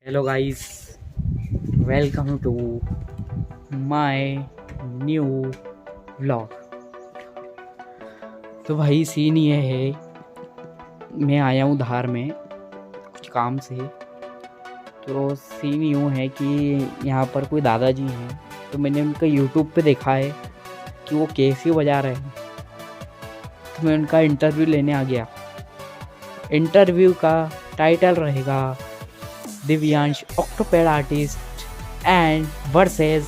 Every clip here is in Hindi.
Hello guys, welcome to my new vlog. तो भाई सीन ये है, मैं आया हूँ धार में कुछ काम से। तो सीन यूँ है कि यहाँ पर कोई दादाजी हैं, तो मैंने उनका यूट्यूब पे देखा है कि वो कैसे बजा रहे हैं, तो मैं उनका इंटरव्यू लेने आ गया। इंटरव्यू का टाइटल रहेगा Divyansh Octopad artist and versus.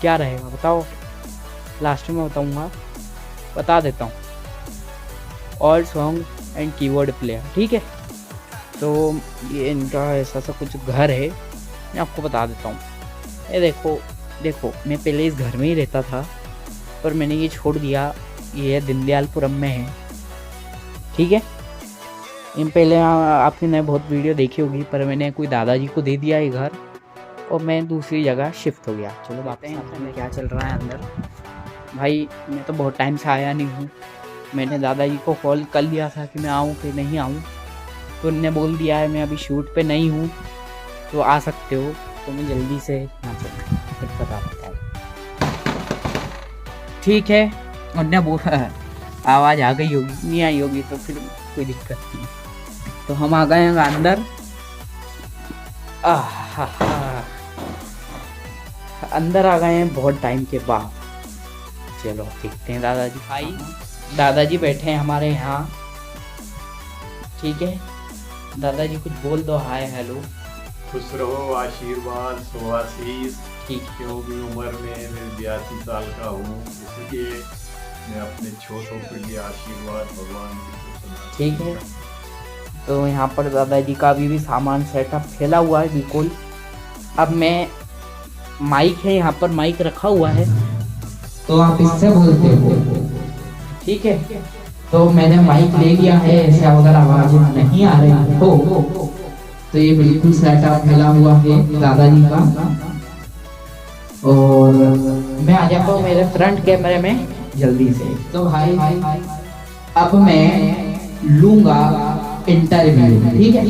क्या रहेगा बताओ, लास्ट में बताऊंगा, बता देता हूँ। All song and keyboard player, ठीक है। तो ये इनका ऐसा सा कुछ घर है, मैं आपको बता देता हूँ। ये देखो मैं पहले इस घर में ही रहता था, पर मैंने ये छोड़ दिया। ये दीनदयालपुरम में है, ठीक है। इन पहले आपने बहुत वीडियो देखी होगी, पर मैंने कोई दादाजी को दे दिया ये घर और मैं दूसरी जगह शिफ्ट हो गया। चलो बातें हैं क्या चल रहा है अंदर। भाई मैं तो बहुत टाइम से आया नहीं हूँ। मैंने दादाजी को कॉल कर लिया था कि मैं आऊँ कि नहीं आऊँ, तो उन्होंने बोल दिया है मैं अभी शूट पे नहीं हूँ, तो आ सकते हो। तो मैं जल्दी से यहाँ से बता देता हूँ, ठीक है। उन्होंने बोला आवाज़ आ गई होगी, नहीं आई होगी तो फिर कोई दिक्कत नहीं। तो हम आ गए हैं अंदर। अंदर आ गए हैं बहुत टाइम के बाद। चलो देखते हैं दादाजी। भाई दादाजी बैठे हैं हमारे यहाँ, ठीक है। दादाजी कुछ बोल दो, हाय हेलो। खुश रहो, आशीर्वाद सुआशीष। ठीक। क्योंकि उम्र में मैं 82 साल का हूँ, इसलिए मैं अपने छोटों के लिए आशीर्वाद भगवान की, ठीक है। तो यहाँ पर दादाजी का अभी भी सामान सेटअप फैला हुआ है बिल्कुल। अब मैं माइक है यहाँ पर, माइक रखा हुआ है, तो आप इससे बोलते हो, ठीक है। तो मैंने माइक ले लिया है, ऐसे अगर आवाज नहीं आ रही तो ये बिल्कुल सेटअप फैला हुआ है दादाजी का। और मैं आ जाता हूँ मेरे फ्रंट कैमरे में जल्दी से। तो भाई अब मैं लूंगा इंटरव्यू, ठीक है।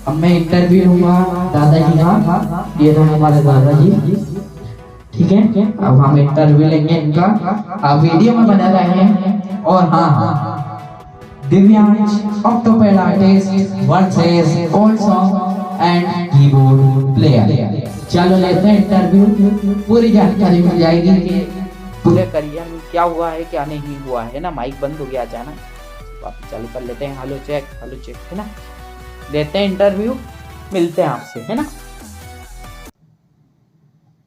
अब मैं इंटरव्यू लूंगा दादाजी का। ये रहे हमारे दादाजी, ठीक है। अब हम इंटरव्यू लेंगे इनका। आप वीडियो में बना रहे हैं। और हाँ, Divyansh Octopad artist versus all song and keyboard player. चलो लेते हैं इंटरव्यू, पूरी जानकारी मिल जाएगी कि पूरे करियर में क्या हुआ है क्या नहीं हुआ है ना। माइक बंद हो गया अचानक, वापस चालू कर लेते हैं। हेलो चेक है ना। देते हैं इंटरव्यू, मिलते हैं आपसे, है ना।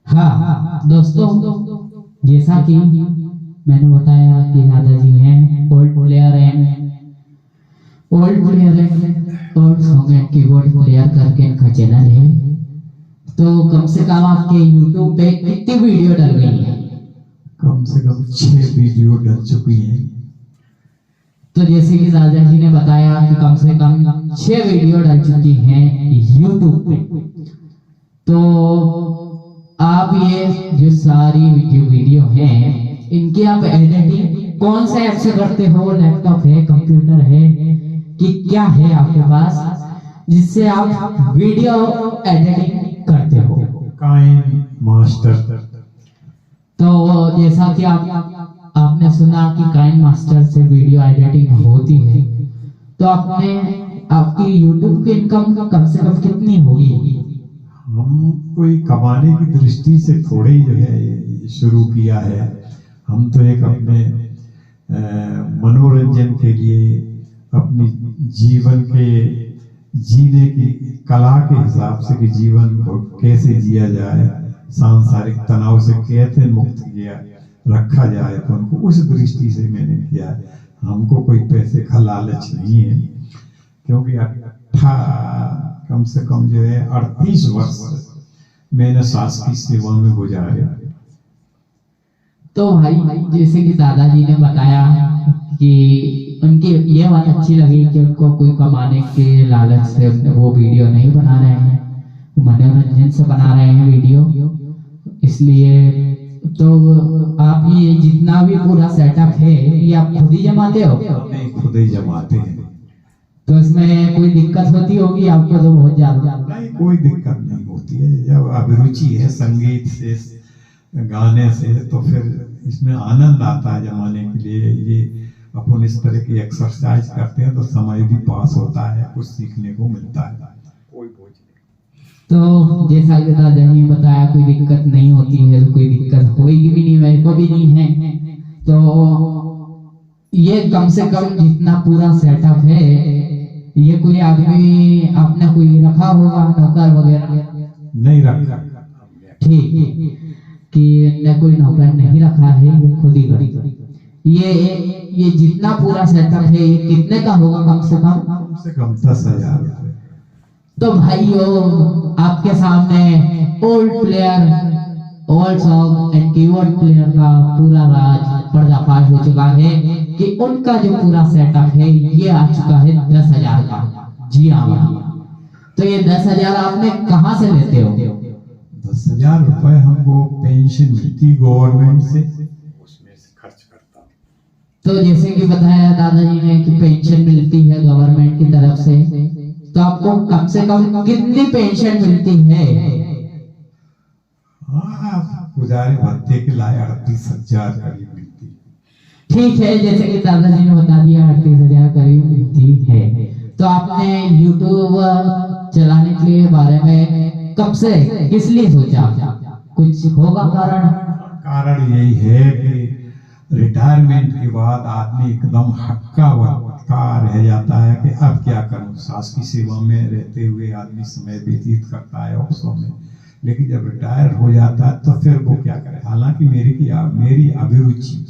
हाँ दोस्तों, जैसा कि मैंने बताया कि दादाजी हैं ओल्ड प्लेयर हैं, old song and keyboard player करके इनका चैनल है। तो कम से कम आपके यूट्यूब पे कितनी वीडियो डल गई है? कम से कम 6 वीडियो डल चुकी हैं। तो जैसे कि दादाजी ने बताया कि कम से कम 6 वीडियो डल चुकी हैं यूट्यूब पे। तो आप ये जो सारी वीडियो हैं, इनकी आप एडिटिंग कौन से ऐप से करते हो? लैपटॉप है, कंप्यूटर है, कि क्या है आपके पास जिससे आप वीडियो एडिटिंग करते हो? KineMaster. तो जैसा कि आपने सुना कि काइन मास्टर से वीडियो एडिटिंग होती है, तो आपकी यूट्यूब की इनकम कम से कम कितनी होगी? हम कोई कमाने की दृष्टि से थोड़े ही जो है शुरू किया है। हम तो एक अपने मनोरंजन के लिए, अपनी जीवन के जीने की कला के हिसाब से कि जीवन को कैसे जिया जाए, सांसारिक तनाव से कैसे मुक्त किया रखा जाए, तो उनको उस दृष्टि से मैंने किया है। हमको कोई पैसे का लालच नहीं है, क्योंकि कम से कम जो है 38 वर्ष मैंने सास की सेवा में गुजारे। तो भाई जैसे कि दादाजी ने बताया कि उनकी ये बात अच्छी लगी कि उनको कोई कमाने के लालच से वो वीडियो नहीं बना रहे हैं, मनोरंजन से बना रहे हैं वीडियो। इसलिए तो आप ये जितना भी पूरा सेटअप है, ये आप खुद ही जमाते हो? हमें खुद ही जमाते हैं। तो इसमें कोई दिक्कत होती होगी आपको तो बहुत ज्यादा? नहीं, कोई दिक्कत नहीं होती है। जब अभिरुचि है संगीत से, गाने से, तो फिर इसमें आनंद आता है जमाने के लिए। ये अपन इस तरह की एक्सरसाइज करते हैं तो समय भी पास होता है, कुछ सीखने को मिलता है। कोई बोझ नहीं। तो जैसा कि दादा जी ने बताया, कोई दिक्कत नहीं होती है, तो कोई दिक्कत होगी भी नहीं, मेरे को भी नहीं है। तो ये कम से कम जितना पूरा सेटअप है, ये कोई आदमी आपने कोई रखा होगा नौकर वगैरह? नहीं रखा। ठीक कि ने कोई नौकर नहीं रखा है, ये खुद ही करेगा। ये जितना पूरा सेटअप है, ये कितने का होगा कम से कम? कम से कम 10,000 रुपए। तो भाइयों, आपके सामने old player, old song and keyboard player का पूरा राज पर्दाफाश हो चुका है कि उनका जो पूरा सेटअप है ये आ चुका है 10,000 का। जी हाँ भाई, तो ये 10,000 आपने कहाँ से लेते हो? 10,000 रुपए हमको पेंशन मिलती गवर्नमेंट से, उसमें से खर्च करता हूँ। तो जैसे कि बताया दादाजी ने कि पेंशन मिलती है गवर्नमेंट की तरफ से, तो आपको कम से कम कितनी पेंशन मिलती है? गुजारे भत्ते के लाए 38,000 करीब मिलती है। ठीक है, जैसे कि दादाजी ने बता दिया 38,000 करीब मिलती है। तो आपने यूट्यूब चलाने के लिए बारे में कब से, किस लिए सोचा? कुछ होगा कारण? कारण यही है कि रिटायरमेंट के बाद आदमी एकदम हक्का बक्का रह जाता है कि अब क्या करूं। सास की सेवा में रहते हुए आदमी समय व्यतीत करता है ऑफिसों में, लेकिन जब रिटायर हो जाता है तो फिर वो क्या करे। हालांकि मेरी अभिरुचि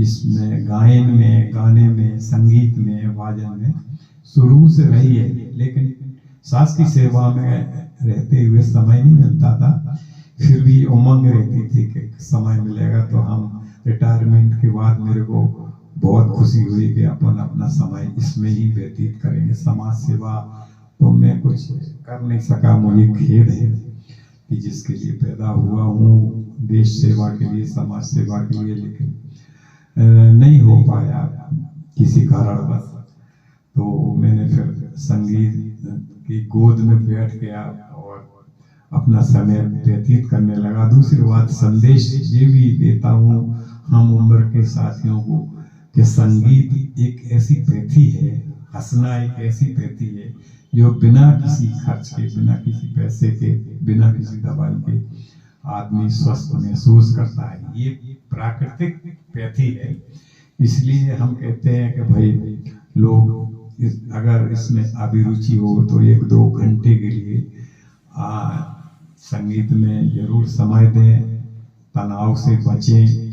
इसमें गायन में, गाने में, संगीत में, वादन में शुरू से रही है, लेकिन सास की सेवा में रहते हुए समय नहीं मिलता था। फिर भी उमंग रहती थी कि समय मिलेगा। तो हम रिटायरमेंट के बाद मेरे को बहुत खुशी हुई कि अपन अपना समय इसमें ही व्यतीत करेंगे। समाज सेवा तो मैं कुछ कर नहीं सका, मुझे खेद है कि जिसके लिए पैदा हुआ हूँ, देश सेवा के लिए, समाज सेवा के लिए, लेकिन नहीं हो पाया किसी कारणवश। तो मैंने फिर संगीत की गोद में बैठ गया और अपना समय व्यतीत करने लगा। दूसरी बात, संदेश ये भी देता हूँ हम उम्र के साथियों को कि संगीत एक ऐसी प्रथि है, हंसना एक ऐसी प्रथि है जो बिना किसी खर्च के, बिना किसी पैसे के, बिना किसी दवाई के आदमी स्वस्थ महसूस करता है। ये प्राकृतिक प्रथि है। इसलिए हम कहते हैं कि भाई लोग अगर इसमें अभिरुचि हो तो 1-2 घंटे के लिए संगीत में जरूर समय दें, तनाव से बचें।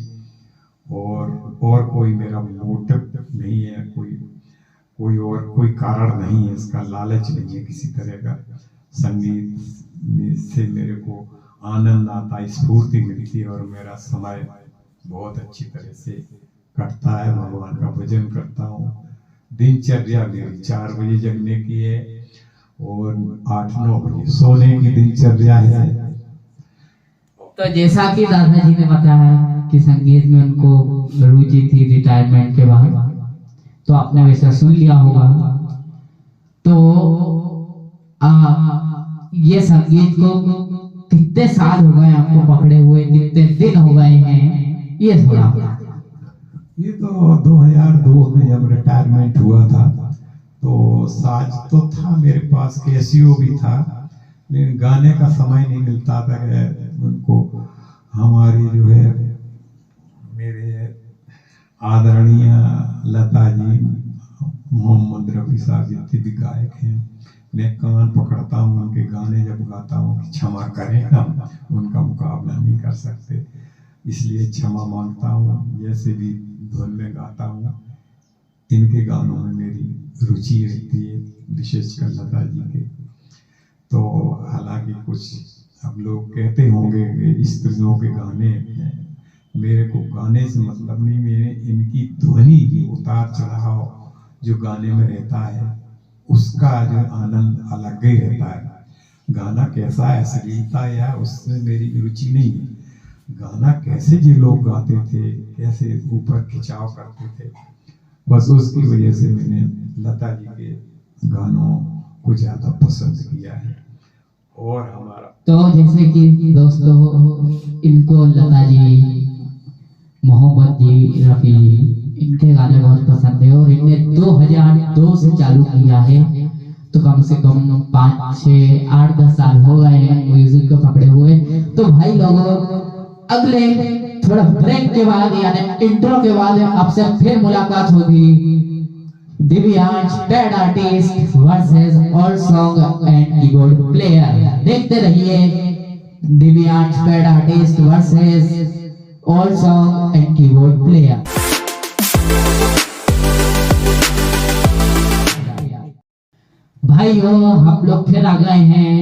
और कोई मेरा मोटिव नहीं है, कोई कारण नहीं है, इसका लालच नहीं है किसी तरह का। संगीत से मेरे को आनंद आता, स्फूर्ति मिलती है और मेरा समय बहुत अच्छी तरह से कटता है। भगवान का भजन करता हूँ। दिनचर्या मेरी 4 बजे जगने की है और 8-9 बजे सोने की दिनचर्या है। तो जैसा कि दादाजी ने बताया कि संगीत में उनको रुचि थी रिटायरमेंट के बाद, तो आपने वैसा सुन लिया होगा। तो ये संगीत को कितने साल हो गए आपको पकड़े हुए, कितने दिन हो गए हैं, ये थोड़ा? ये तो 2002 में जब रिटायरमेंट हुआ था तो साज तो था मेरे पास, कैसियो भी था, लेकिन गाने का समय नहीं मिलता था कि उनको हमारी जो है मेरे आदरणीय लता जी, मोहम्मद रफी साहब जितने भी गायक हैं, मैं कान पकड़ता हूँ उनके गाने जब गाता हूँ कि क्षमा करें, हम उनका मुकाबला नहीं कर सकते, इसलिए क्षमा मांगता हूँ। जैसे भी धुन में गाता हूँ, इनके गानों में मेरी रुचि रहती है, विशेषकर लता जी के। तो हालांकि कुछ अब लोग कहते होंगे कि स्त्रियों के गाने, मेरे को गाने से मतलब नहीं, मेरे इनकी ध्वनि की उतार चढ़ाव जो गाने में रहता है उसका जो आनंद अलग ही रहता है। गाना कैसा है, अश्लीलता या उससे मेरी रुचि नहीं है। गाना कैसे जो लोग गाते थे, कैसे ऊपर खिंचाव करते थे, बस उसकी वजह से मैंने लता जी के गानों को ज़्यादा पसंद किया है। और हमारा तो जैसे कि दोस्तों इनको लता जी, मोहम्मद जी, रफ़ी जी, इनके गाने बहुत पसंद है और इनने 2002 से चालू किया है, तो कम से कम 5, 6, 8, 10 साल हो गए हैं म्यूजिक को पकड़े हुए। तो भाई लोगों, अगले थोड़ा ब्रेक के बाद यानी इंट्रो के बाद आपसे फिर मुलाकात होगी। Divyansh bad artist versus all song and keyboard player. देखते रहिए Divyansh bad artist versus all song and keyboard player. भाइयों, हम लोग फिर आ गए हैं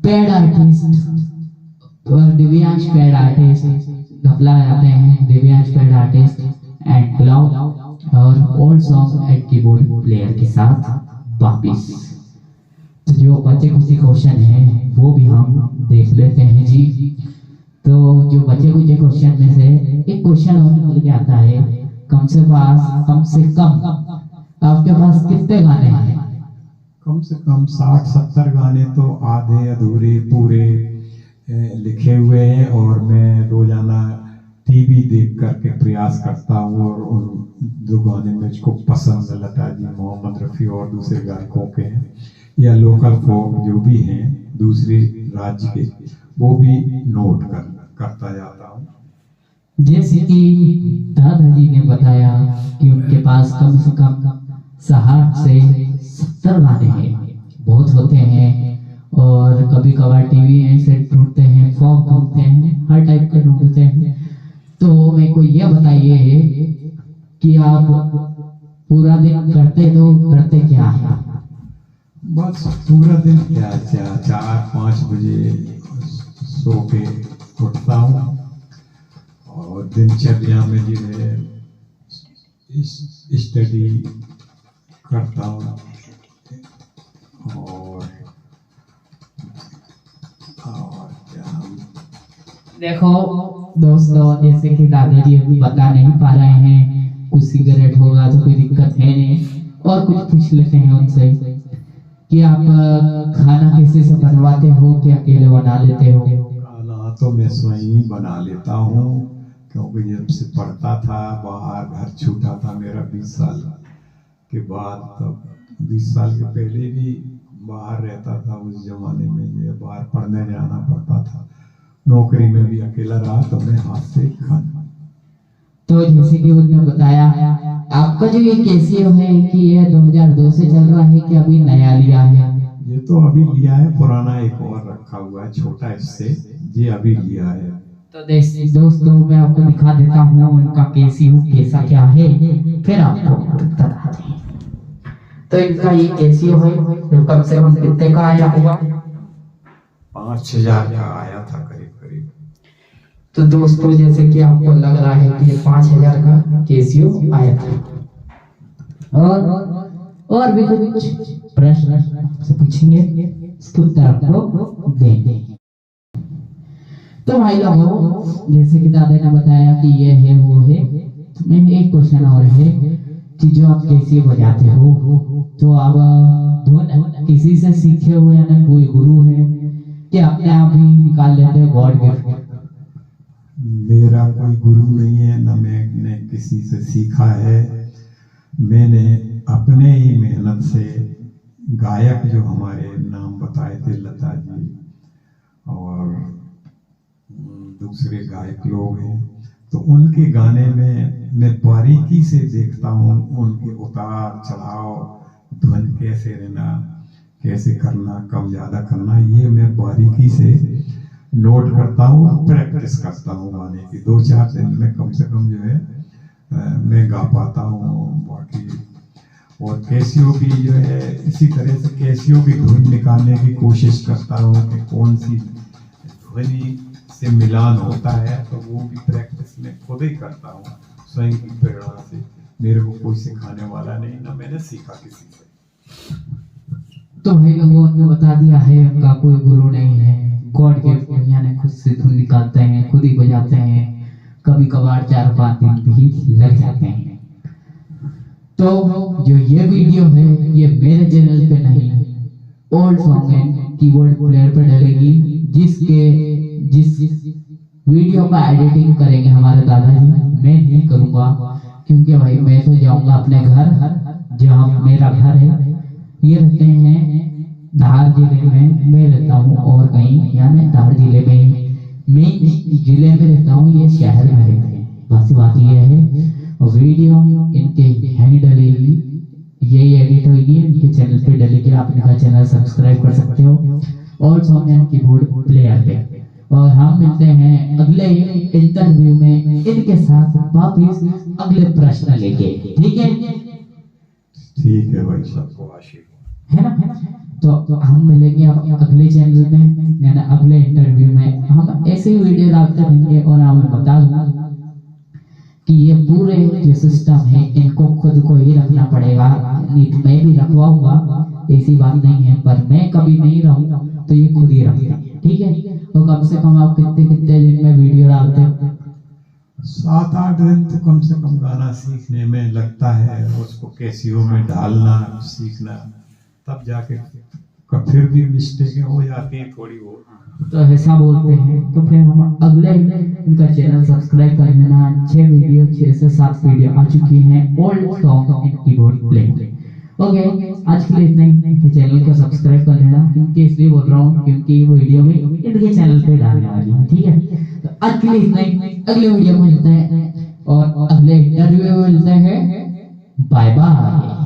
बैड आर्टिस्ट और दिव्यांश बैड आर्टिस्ट घपला जाते हैं Divyansh bad artist and cloud और all song and keyboard player के साथ वापिस। तो जो बचे कुछ क्वेश्चन है वो भी हम देख लेते हैं जी। तो जो बचे कुछ क्वेश्चन में से एक क्वेश्चन और निकल के आता है, कम से कम आपके पास कितने गाने हैं? कम से कम 60-70 गाने तो आधे अधूरे पूरे लिखे हुए हैं और मैं रोजाना टीवी देख करके प्रयास करता हूँ और उन 2 गाने मुझको पसंद है, लता जी, मोहम्मद रफ़ी और दूसरे गायकों के हैं या लोकल फोक जो भी हैं दूसरे राज्य के, वो भी नोट करता जाता हूँ। जैसे कि दादाजी ने बताया कि उनके पास कम से कम 60 से 70 गाने हैं, बहुत होते हैं और कभी कभार टीवी ऐसे ढूंढते हैं, फॉक ढूंढते हैं, हर टाइप के ढूंढते हैं। तो मेरे को ये बताइए कि आप पूरा दिन करते क्या है? बस पूरा दिन क्या 4-5 बजे सो के उठता हूँ और दिनचर्या में जो है स्टडी करता हूँ और क्या देखो दोस्तों, जैसे कि दादाजी अभी बता नहीं पा रहे हैं, कुछ सिगरेट होगा तो कोई दिक्कत है नहीं, और कुछ पूछ लेते हैं उनसे कि आप खाना किसी से बनवाते हो कि अकेले बना लेते हो? खाना तो मैं स्वयं बना लेता हूँ, क्योंकि जब से पढ़ता था बाहर, घर छूटा था मेरा 20 साल के बाद, तब 20 साल के पहले भी बाहर रहता था। उस जमाने में जो बाहर पढ़ने जाना पड़ता था, नौकरी में भी अकेला रहा, तो मैं हाथ से खाना। तो जैसे कि उन्होंने बताया, आपका जो ये कैसियो है कि ये 2002 से चल रहा है कि अभी नया लिया है? ये तो अभी लिया है, पुराना एक और रखा हुआ है छोटा, इससे ये अभी लिया है। तो दोस्तों मैं आपको दिखा देता हूँ उनका कैसियो कैसा क्या है, फिर आपको बता दें। तो इनका ये कैसियो है, तो कम से कम कितने का आया होगा? 5,000 का आया था करीब। तो दोस्तों जैसे कि आपको लग रहा है कि ये 5,000 का कैसियो आया था। और भी कुछ प्रश्न आपसे पूछेंगे, इसके उत्तर आपको देंगे। तो भाई लोगों, जैसे कि दादा ने बताया कि ये है वो है, तो मैं एक क्वेश्चन और है कि जो आप कैसियो बजाते हो, तो आप धुन किसी से सीखे हो या नहीं, कोई गुरु है कि अपने आप ही निकाल लेते हो गॉड गिफ्ट? मेरा कोई गुरु नहीं है, न मैंने किसी से सीखा है। मैंने अपने ही मेहनत से, गायक जो हमारे नाम बताए थे लता जी और दूसरे गायक लोग हैं, तो उनके गाने में मैं बारीकी से देखता हूँ, उनके उतार चढ़ाव, धुन कैसे रहना, कैसे करना, कम ज़्यादा करना, ये मैं बारीकी से नोट करता हूँ, प्रैक्टिस करता हूँ गाने की। 2-4 दिन में कम से कम जो है मैं गा पाता हूँ। बाकी और कैसियो भी जो है इसी तरह से कैसियो की धुन निकालने की कोशिश करता हूँ कि कौन सी ध्वनि से मिलान होता है, तो वो भी प्रैक्टिस में खुद ही करता हूँ स्वयं की प्रेरणा से। मेरे को कोई सिखाने वाला नहीं, ना मैंने सीखा किसी से। तो भाई लोगों ने बता दिया है उनका कोई गुरु नहीं है, गॉड गिफ्ट, यानी खुद से धुन निकालते हैं, खुद ही बजाते हैं, कभी कभार 4-5 दिन भी लग जाते हैं। तो जो ये वीडियो है ये मेरे चैनल पे नहीं, old song and keyboard player पे डलेगी, जिस वीडियो का एडिटिंग करेंगे हमारे दादाजी, मैं नहीं करूंगा, क्योंकि भाई मैं तो जाऊंगा अपने घर, जहाँ मेरा घर है। ये रहते हैं धार जिले में, मैं रहता हूँ और कहीं, यानी धार जिले में, मैं जिले में रहता हूँ, ये शहर में रहते हैं। बस बात ये है, वीडियो इनके यहीं डलेगी, यही एडिट होगी, इनके चैनल पे डलेगी, आप इनका चैनल सब्सक्राइब कर सकते हो, और सॉन्ग एंड कीबोर्ड प्लेयर पे। और हम मिलते हैं अगले इंटरव्यू में इनके साथ वापिस अगले प्रश्न लेके, ठीक है? ठीक है भाई, सबको आशीर्वाद, है ना? तो हम मिलेंगे अब अगले चैनल में, यानी अगले इंटरव्यू में हम ऐसे ही वीडियो डालते रहेंगे। और हमें बता दूं कि ये पूरे जो सिस्टम है इनको खुद को ही रखना पड़ेगा, मैं भी रखवाऊंगा, ऐसी बात नहीं है, पर मैं कभी नहीं रहूंगा तो ये खुद ही रखते हैं, ठीक है? तो कम से कम आप कितने दिन में वीडियो डालते हो? 7-8 दिन तो कम से कम गाना सीखने में लगता है, उसको कैसियो में डालना सीखना, तब जाके फिर भी मिस्टेकें हो जाती हैं थोड़ी बहुत, तो ऐसा बोलते हैं। तो फिर हम अगले इनका चैनल सब्सक्राइब कर लेना, 6 वीडियो 6 से 7 वीडियो आ चुकी हैं old song and keyboard play. Okay, आज के लिए इतना ही। चैनल को सब्सक्राइब कर लेना, क्योंकि इसलिए बोल रहा हूँ क्योंकि वो वीडियो में इनके चैनल पे डालने वाली है, ठीक है? तो आज के लिए इतना ही, अगले वीडियो में मिलते हैं और अगले इंटरव्यू में मिलते हैं। Bye bye.